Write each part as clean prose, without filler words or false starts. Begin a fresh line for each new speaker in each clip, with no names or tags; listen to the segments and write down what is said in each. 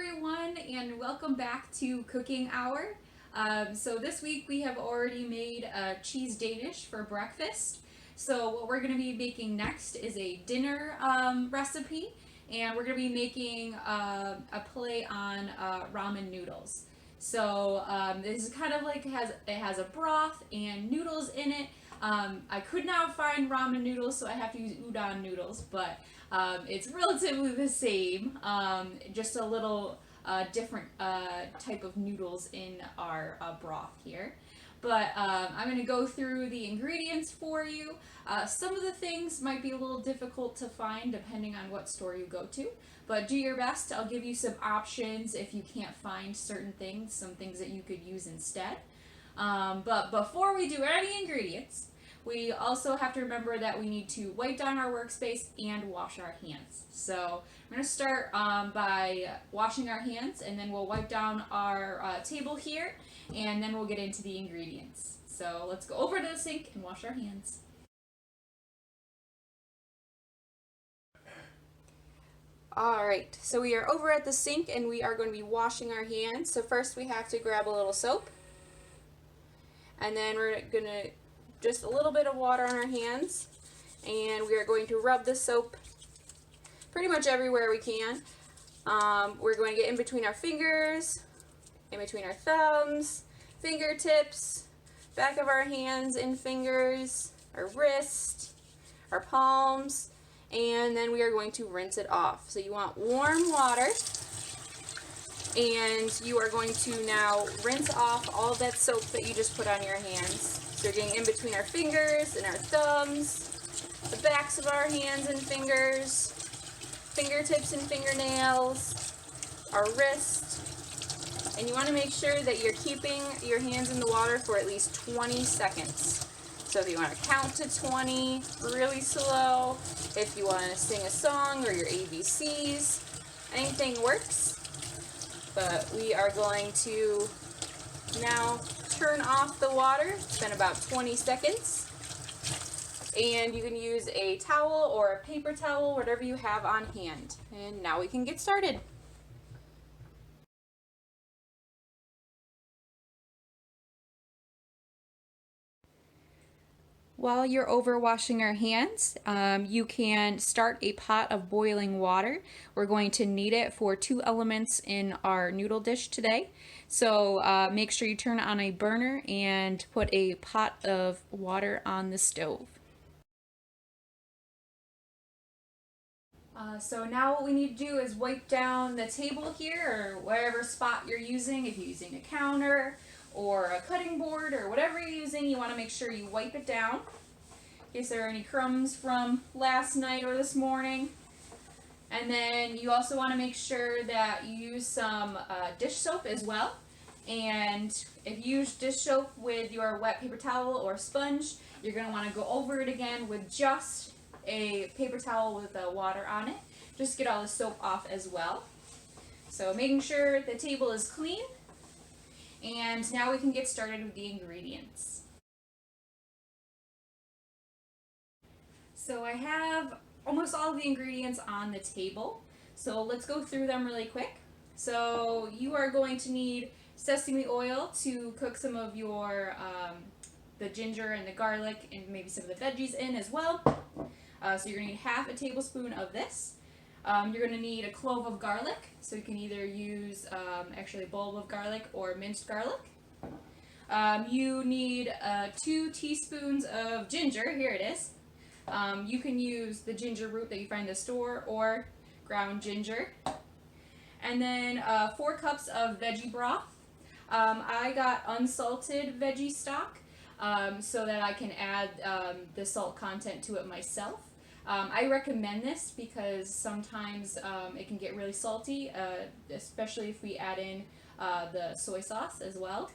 everyone, and welcome back to Cooking Hour. So this week we have already made a cheese Danish for breakfast. So what we're going to be making next is a dinner recipe, and we're going to be making a play on ramen noodles. So this is kind of like it has a broth and noodles in it. I could not find ramen noodles, so I have to use udon noodles, but it's relatively the same, just a little different type of noodles in our broth here. But I'm going to go through the ingredients for you. Some of the things might be a little difficult to find depending on what store you go to, but do your best. I'll give you some options if you can't find certain things, some things that you could use instead. But before we do any ingredients, we also have to remember that we need to wipe down our workspace and wash our hands. So I'm going to start by washing our hands, and then we'll wipe down our table here, and then we'll get into the ingredients. So let's go over to the sink and wash our hands. Alright, so we are over at the sink and we are going to be washing our hands. So first we have to grab a little soap, and then we're going to just a little bit of water on our hands, and we are going to rub the soap pretty much everywhere we can. We're going to get in between our fingers, in between our thumbs, fingertips, back of our hands and fingers, our wrist, our palms, and then we are going to rinse it off. So you want warm water, and you are going to now rinse off all that soap that you just put on your hands. So you're getting in between our fingers and our thumbs, the backs of our hands and fingers, fingertips and fingernails, our wrist, and you want to make sure that you're keeping your hands in the water for at least 20 seconds. So if you want to count to 20 really slow, if you want to sing a song or your ABCs, anything works. But we are going to now turn off the water. It's been about 20 seconds. And you can use a towel or a paper towel, whatever you have on hand. And now we can get started. While you're over washing our hands, you can start a pot of boiling water. We're going to need it for 2 elements in our noodle dish today. So make sure you turn on a burner and put a pot of water on the stove. So now what we need to do is wipe down the table here, or whatever spot you're using. If you're using a counter or a cutting board or whatever you're using, you want to make sure you wipe it down in case there are any crumbs from last night or this morning. And then you also want to make sure that you use some dish soap as well. And if you use dish soap with your wet paper towel or sponge, you're going to want to go over it again with just a paper towel with water on it. Just get all the soap off as well. So making sure the table is clean. And now we can get started with the ingredients. So I have almost all of the ingredients on the table. So let's go through them really quick. So you are going to need sesame oil to cook some of your the ginger and the garlic and maybe some of the veggies in as well. So you're going to need half a tablespoon of this. You're going to need a clove of garlic, so you can either use actually a bulb of garlic or minced garlic. You need 2 teaspoons of ginger. Here it is. You can use the ginger root that you find in the store or ground ginger. And then 4 cups of veggie broth. I got unsalted veggie stock so that I can add the salt content to it myself. I recommend this because sometimes it can get really salty, especially if we add in the soy sauce as well.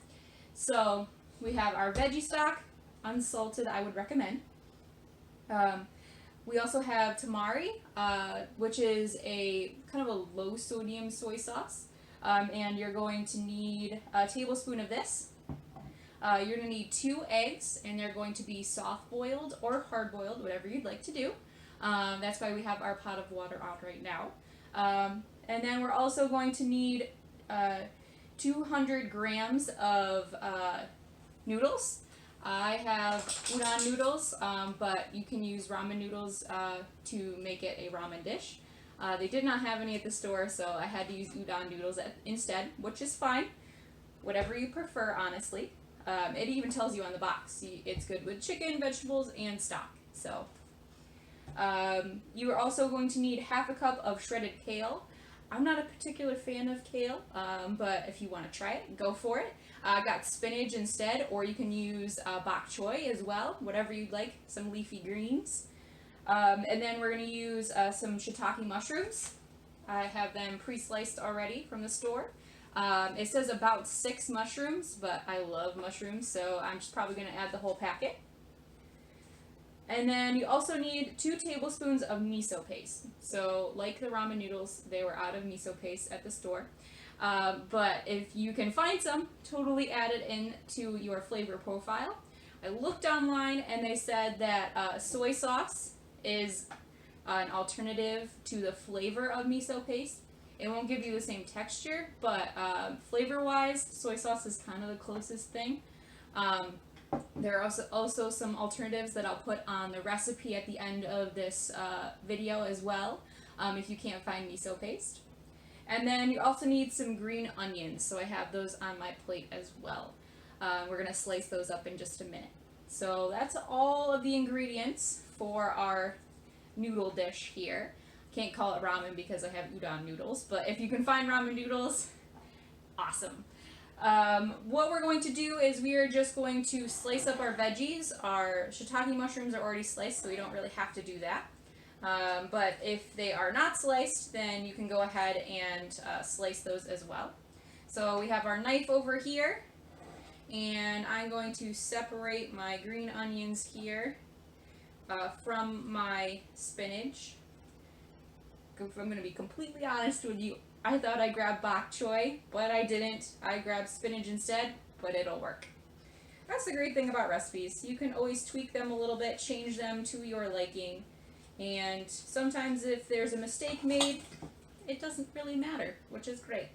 So we have our veggie stock, unsalted, I would recommend. We also have tamari, which is a kind of a low sodium soy sauce, and you're going to need a tablespoon of this. You're going to need 2 eggs, and they're going to be soft boiled or hard boiled, whatever you'd like to do. That's why we have our pot of water on right now. And then we're also going to need 200 grams of noodles. I have udon noodles, but you can use ramen noodles to make it a ramen dish. They did not have any at the store, so I had to use udon noodles instead, which is fine. Whatever you prefer, honestly. It even tells you on the box. It's good with chicken, vegetables, and stock. So you are also going to need half a cup of shredded kale. I'm not a particular fan of kale, but if you want to try it, go for it. I got spinach instead, or you can use bok choy as well, whatever you'd like, some leafy greens. And then we're going to use some shiitake mushrooms. I have them pre-sliced already from the store. It says about 6 mushrooms, but I love mushrooms, so I'm just probably going to add the whole packet. And then you also need 2 tablespoons of miso paste. So like the ramen noodles, they were out of miso paste at the store. But if you can find some, totally add it into your flavor profile. I looked online and they said that soy sauce is an alternative to the flavor of miso paste. It won't give you the same texture, but flavor-wise, soy sauce is kind of the closest thing. There are also some alternatives that I'll put on the recipe at the end of this video as well, if you can't find miso paste. And then you also need some green onions, so I have those on my plate as well. We're going to slice those up in just a minute. So that's all of the ingredients for our noodle dish here. Can't call it ramen because I have udon noodles, but if you can find ramen noodles, awesome. What we're going to do is we are just going to slice up our veggies. Our shiitake mushrooms are already sliced, so we don't really have to do that. But if they are not sliced, then you can go ahead and slice those as well. So we have our knife over here, and I'm going to separate my green onions here from my spinach. If I'm going to be completely honest with you, I thought I grabbed bok choy, but I didn't. I grabbed spinach instead, but it'll work. That's the great thing about recipes. You can always tweak them a little bit, change them to your liking, and sometimes if there's a mistake made, it doesn't really matter, which is great.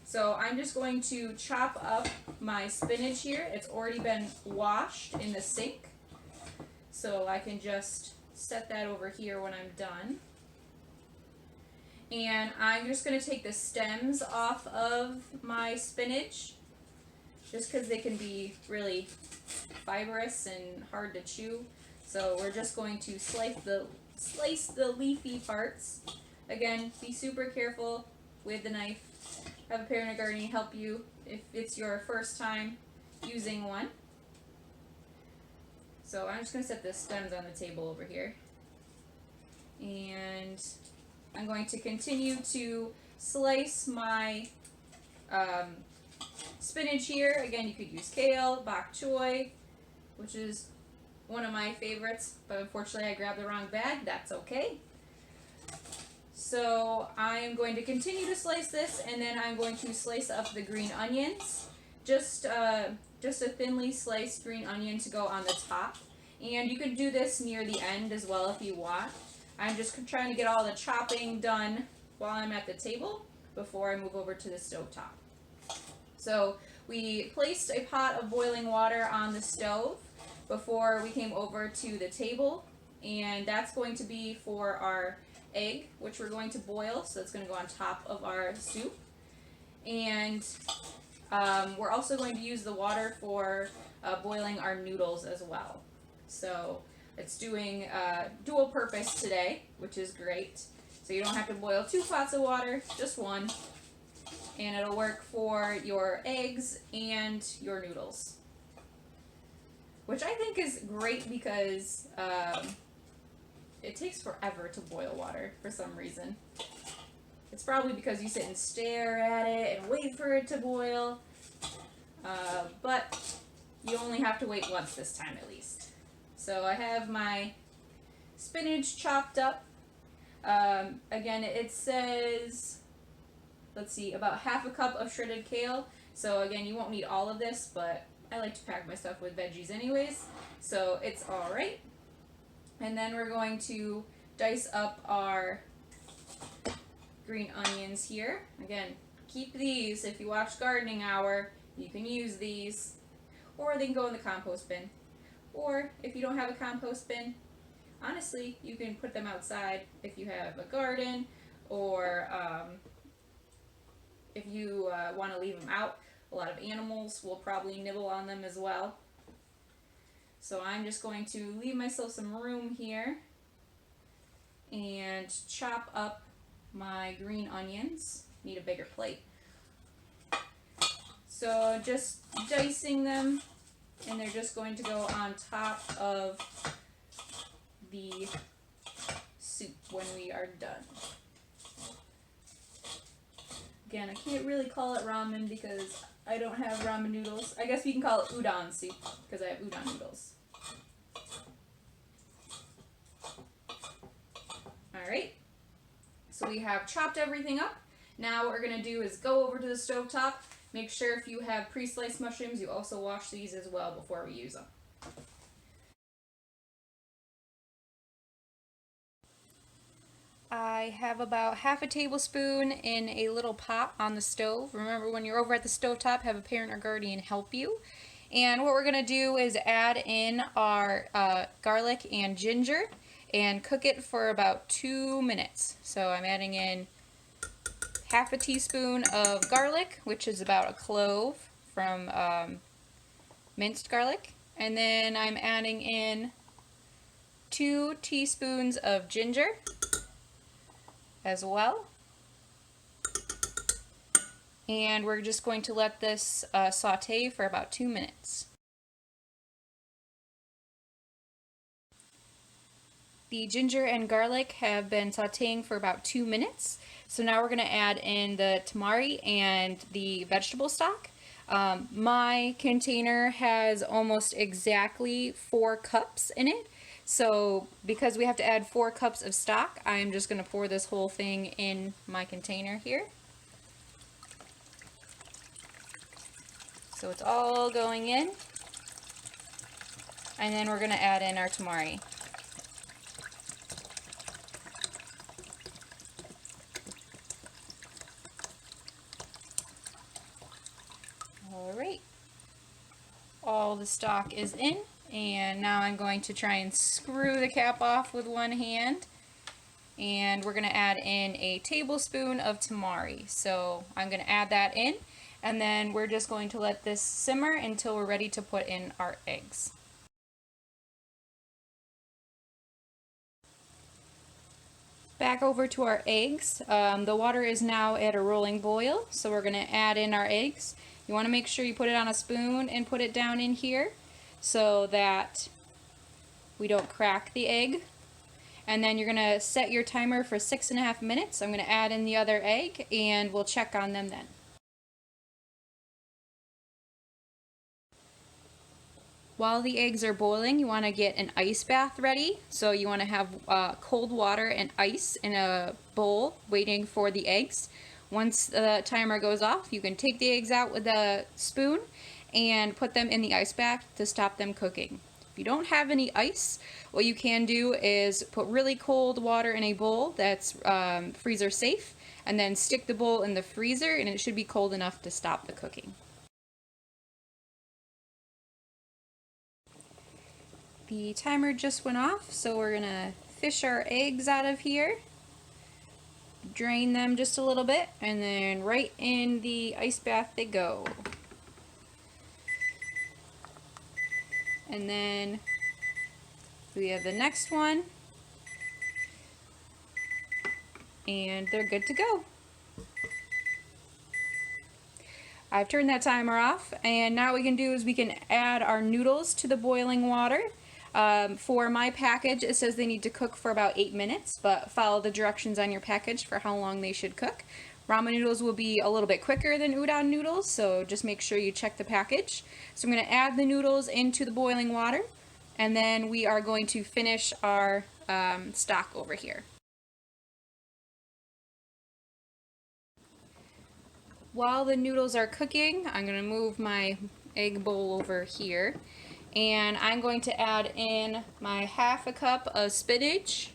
So I'm just going to chop up my spinach here. It's already been washed in the sink, so I can just set that over here when I'm done. And I'm just going to take the stems off of my spinach, just because they can be really fibrous and hard to chew. So we're just going to slice the leafy parts. Again, be super careful with the knife. Have a parent or guardian help you if it's your first time using one. So I'm just going to set the stems on the table over here. And I'm going to continue to slice my spinach here. Again, you could use kale, bok choy, which is one of my favorites, but unfortunately I grabbed the wrong bag. That's okay. So I'm going to continue to slice this, and then I'm going to slice up the green onions. Just a thinly sliced green onion to go on the top. And you could do this near the end as well if you want. I'm just trying to get all the chopping done while I'm at the table before I move over to the stovetop. So we placed a pot of boiling water on the stove before we came over to the table, and that's going to be for our egg, which we're going to boil, so it's going to go on top of our soup. And we're also going to use the water for boiling our noodles as well. So it's doing dual purpose today, which is great. So you don't have to boil 2 pots of water, just one. And it'll work for your eggs and your noodles. Which I think is great because it takes forever to boil water for some reason. It's probably because you sit and stare at it and wait for it to boil. But you only have to wait once this time at least. So I have my spinach chopped up. Again, it says, let's see, about half a cup of shredded kale. So again, you won't need all of this, but I like to pack my stuff with veggies anyways, so it's alright. And then we're going to dice up our green onions here. Again, keep these. If you watch Gardening Hour, you can use these. Or they can go in the compost bin. Or if you don't have a compost bin, honestly, you can put them outside if you have a garden, or if you want to leave them out. A lot of animals will probably nibble on them as well. So I'm just going to leave myself some room here and chop up my green onions. Need a bigger plate. So just dicing them, and they're just going to go on top of the soup when we are done. Again, I can't really call it ramen because I don't have ramen noodles. I guess we can call it udon soup because I have udon noodles. Alright, so we have chopped everything up. Now what we're going to do is go over to the stovetop. Make sure if you have pre-sliced mushrooms, you also wash these as well before we use them. I have about half a tablespoon in a little pot on the stove. Remember, when you're over at the stovetop, have a parent or guardian help you. And what we're going to do is add in our garlic and ginger and cook it for about 2 minutes. So I'm adding in half a teaspoon of garlic, which is about a clove from minced garlic. And then I'm adding in 2 teaspoons of ginger as well. And we're just going to let this saute for about 2 minutes. The ginger and garlic have been sauteing for about 2 minutes. So now we're going to add in the tamari and the vegetable stock. My container has almost exactly 4 cups in it. So because we have to add 4 cups of stock, I'm just going to pour this whole thing in my container here. So it's all going in. And then we're going to add in our tamari. Alright, all the stock is in, and now I'm going to try and screw the cap off with one hand, and we're going to add in a tablespoon of tamari. So I'm going to add that in, and then we're just going to let this simmer until we're ready to put in our eggs. Back over to our eggs. The water is now at a rolling boil, so we're going to add in our eggs. You want to make sure you put it on a spoon and put it down in here so that we don't crack the egg. And then you're going to set your timer for 6.5 minutes. I'm going to add in the other egg and we'll check on them then. While the eggs are boiling, you want to get an ice bath ready. So you want to have cold water and ice in a bowl waiting for the eggs. Once the timer goes off, you can take the eggs out with a spoon and put them in the ice bath to stop them cooking. If you don't have any ice, what you can do is put really cold water in a bowl that's freezer safe, and then stick the bowl in the freezer, and it should be cold enough to stop the cooking. The timer just went off, so we're gonna fish our eggs out of here. Drain them just a little bit, and then right in the ice bath they go. And then we have the next one, and they're good to go. I've turned that timer off, and now what we can do is we can add our noodles to the boiling water. For my package, it says they need to cook for about 8 minutes, but follow the directions on your package for how long they should cook. Ramen noodles will be a little bit quicker than udon noodles, so just make sure you check the package. So I'm going to add the noodles into the boiling water, and then we are going to finish our stock over here. While the noodles are cooking, I'm going to move my egg bowl over here. And I'm going to add in my ½ cup of spinach.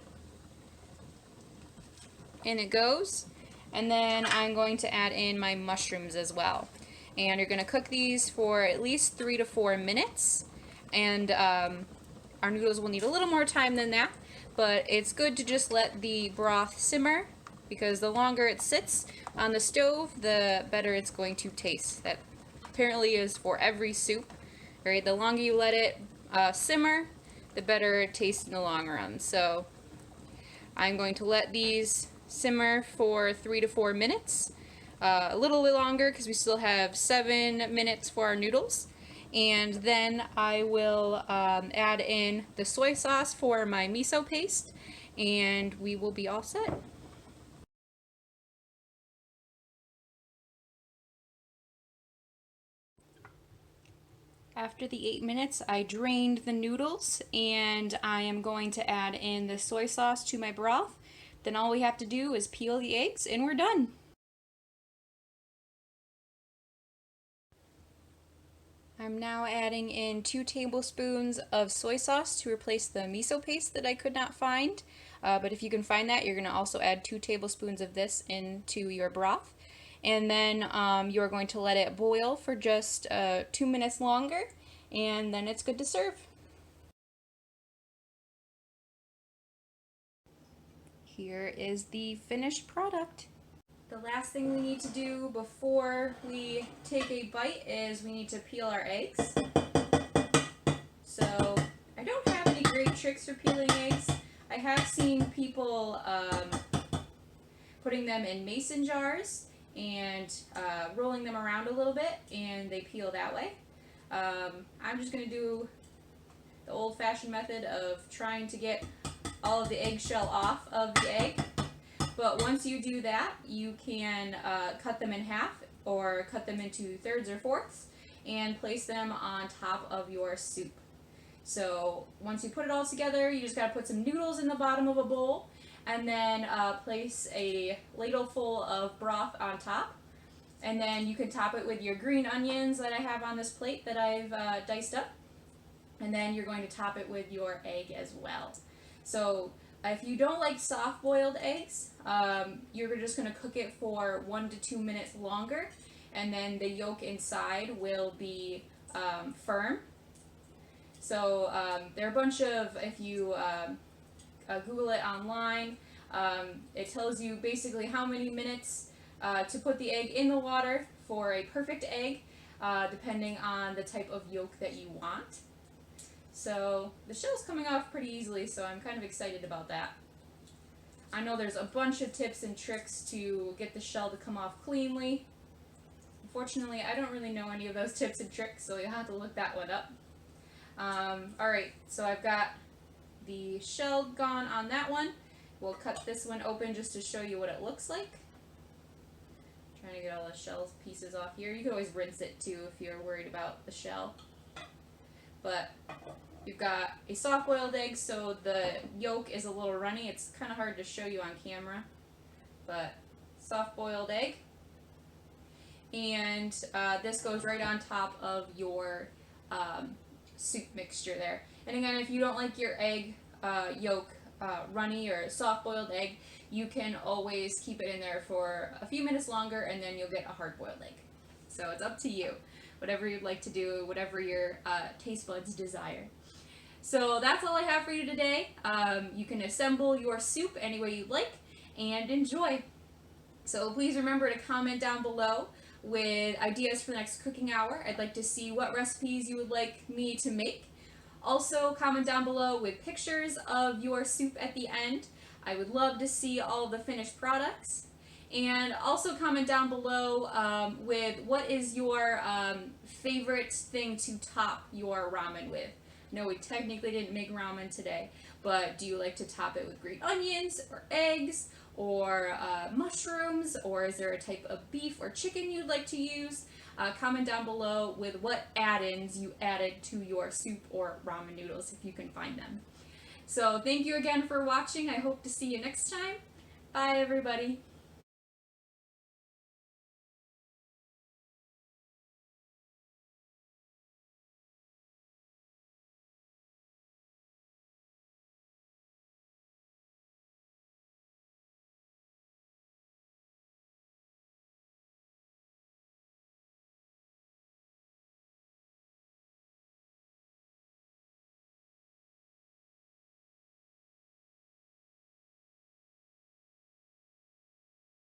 In it goes. And then I'm going to add in my mushrooms as well. And you're going to cook these for at least 3 to 4 minutes. And our noodles will need a little more time than that, but it's good to just let the broth simmer, because the longer it sits on the stove, the better it's going to taste. That apparently is for every soup, right? The longer you let it simmer, the better it tastes in the long run. So I'm going to let these simmer for 3 to 4 minutes, a little bit longer because we still have 7 minutes for our noodles. And then I will add in the soy sauce for my miso paste, and we will be all set. After the 8 minutes, I drained the noodles, and I am going to add in the soy sauce to my broth. Then all we have to do is peel the eggs, and we're done. I'm now adding in 2 tablespoons of soy sauce to replace the miso paste that I could not find. But if you can find that, you're going to also add 2 tablespoons of this into your broth. And then you're going to let it boil for just 2 minutes longer, and then it's good to serve. Here is the finished product. The last thing we need to do before we take a bite is we need to peel our eggs. So I don't have any great tricks for peeling eggs. I have seen people putting them in mason jars and rolling them around a little bit, and they peel that way. I'm just going to do the old-fashioned method of trying to get all of the eggshell off of the egg. But once you do that, you can cut them in half or cut them into thirds or fourths and place them on top of your soup. So once you put it all together, you just got to put some noodles in the bottom of a bowl, and then place a ladle full of broth on top. And then you can top it with your green onions that I have on this plate that I've diced up. And then you're going to top it with your egg as well. So if you don't like soft-boiled eggs, you're just going to cook it for 1 to 2 minutes longer, and then the yolk inside will be firm. So there are a bunch of, if you Google it online, it tells you basically how many minutes to put the egg in the water for a perfect egg, depending on the type of yolk that you want. So the shell's coming off pretty easily, so I'm kind of excited about that. I know there's a bunch of tips and tricks to get the shell to come off cleanly. Unfortunately, I don't really know any of those tips and tricks, so you'll have to look that one up. Alright, so I've got the shell gone on that one. We'll cut this one open just to show you what it looks like. Trying to get all the shell pieces off here. You can always rinse it too if you're worried about the shell. But you've got a soft-boiled egg, so the yolk is a little runny. It's kind of hard to show you on camera, but soft-boiled egg. And this goes right on top of your soup mixture there. And again, if you don't like your egg yolk runny or soft-boiled egg, you can always keep it in there for a few minutes longer, and then you'll get a hard-boiled egg. So it's up to you. Whatever you'd like to do, whatever your taste buds desire. So that's all I have for you today. You can assemble your soup any way you'd like and enjoy. So please remember to comment down below with ideas for the next cooking hour. I'd like to see what recipes you would like me to make. Also, comment down below with pictures of your soup at the end. I would love to see all of the finished products. And also comment down below with what is your favorite thing to top your ramen with. No, we technically didn't make ramen today, but do you like to top it with green onions or eggs or mushrooms, or is there a type of beef or chicken you'd like to use? Comment down below with what add-ins you added to your soup or ramen noodles if you can find them. So thank you again for watching. I hope to see you next time. Bye everybody.